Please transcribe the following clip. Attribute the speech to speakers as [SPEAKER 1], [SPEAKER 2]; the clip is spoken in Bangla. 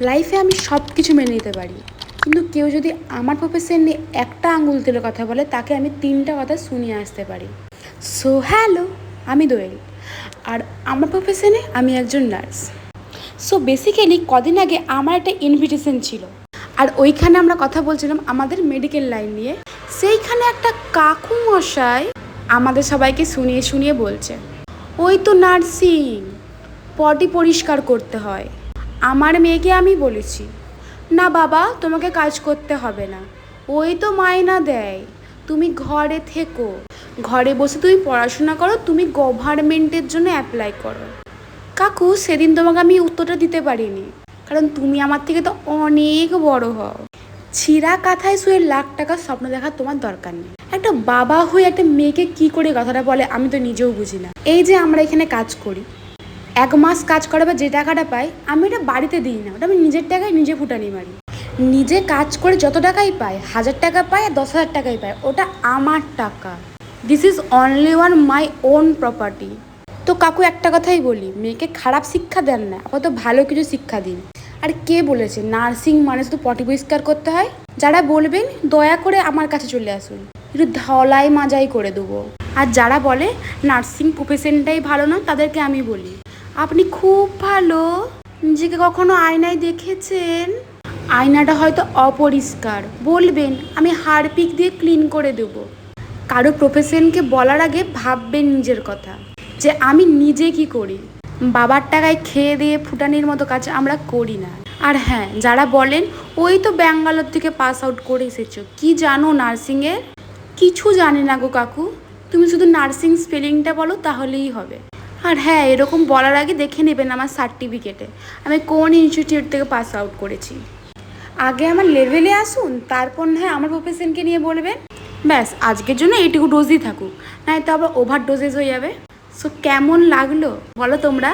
[SPEAKER 1] লাইফে আমি সব কিছু মেনে নিতে পারি, কিন্তু কেউ যদি আমার প্রফেশন নিয়ে একটা আঙুল তুলে কথা বলে তাকে আমি 3টা কথা শুনিয়ে আসতে পারি। সো হ্যালো, আমি দোয়েল, আর আমার প্রফেশনে আমি একজন নার্স। সো বেসিক্যালি কদিন আগে আমার একটা ইনভিটেশন ছিল, আর ওইখানে আমরা কথা বলছিলাম আমাদের মেডিকেল লাইন নিয়ে। সেইখানে একটা কাকু মশাই আমাদের সবাইকে শুনিয়ে শুনিয়ে বলছে, ওই তো নার্সিং, পটি পরিষ্কার করতে হয়। আমার মেয়েকে আমি বলেছি, না বাবা, তোমাকে কাজ করতে হবে না, ওই তো মাইনা দেয়, তুমি ঘরে থেকো, ঘরে বসে তুমি পড়াশোনা করো, তুমি গভর্নমেন্টের জন্য অ্যাপ্লাই করো। কাকু, সেদিন তোমাকে আমি উত্তরটা দিতে পারিনি, কারণ তুমি আমার থেকে তো অনেক বড় হও। ছিঁড়া কাঁথায় শুয়ে লাখ টাকার স্বপ্ন দেখার তোমার দরকার নেই। একটা বাবা হয়ে একটা মেয়েকে কি করে কথাটা বলে আমি তো নিজেও বুঝি না। এই যে আমরা এখানে কাজ করি, 1 মাস কাজ করাবার যে টাকাটা পাই আমি এটা বাড়িতে দিই না, ওটা আমি নিজের টাকায় নিজে ফুটানি মারি। নিজে কাজ করে যত টাকাই পাই, 1000 টাকা পাই আর 10,000 টাকাই পাই, ওটা আমার টাকা। This is only one my own property. তো কাকু, একটা কথাই বলি, মেয়েকে খারাপ শিক্ষা দেন না, আপাতত ভালো কিছু শিক্ষা দিন। আর কে বলেছে নার্সিং মানে শুধু পটি পরিষ্কার করতে হয়? যারা বলবেন দয়া করে আমার কাছে চলে আসুন, একটু ধলাই মাজাই করে দেবো। আর যারা বলে নার্সিং প্রফেশনটাই ভালো না, তাদেরকে আমি বলি, আপনি খুব ভালো। নিজেকে কখনো আয়নায় দেখেছেন? আয়নাটা হয়তো অপরিষ্কার, বলবেন আমি হারপিক দিয়ে ক্লিন করে দেবো। কারো প্রফেশনকে বলার আগে ভাববেন নিজের কথা, যে আমি নিজে কি করি। বাবার টাকায় খেয়ে দিয়ে ফুটানির মতো কাজ আমরা করি না। আর হ্যাঁ, যারা বলেন ওই তো ব্যাঙ্গালোর থেকে পাস আউট করে এসেছো, কি জানো নার্সিংয়ের? কিছু জানি না গো কাকু, তুমি শুধু নার্সিং স্পেলিংটা বলো তাহলেই হবে। আর হ্যাঁ, এরকম বলার আগে দেখে নেবেন আমার সার্টিফিকেটে আমি কোন ইনস্টিটিউট থেকে পাস আউট করেছি। আগে আমার লেভেলে আসুন, তারপর হ্যাঁ আমার প্রফেশনকে নিয়ে বলবেন। ব্যাস, আজকের জন্য এইটুকু ডোজই থাকুক, নয়তো আবার ওভার ডোজেস হয়ে যাবে। সো কেমন লাগলো বলো তোমরা?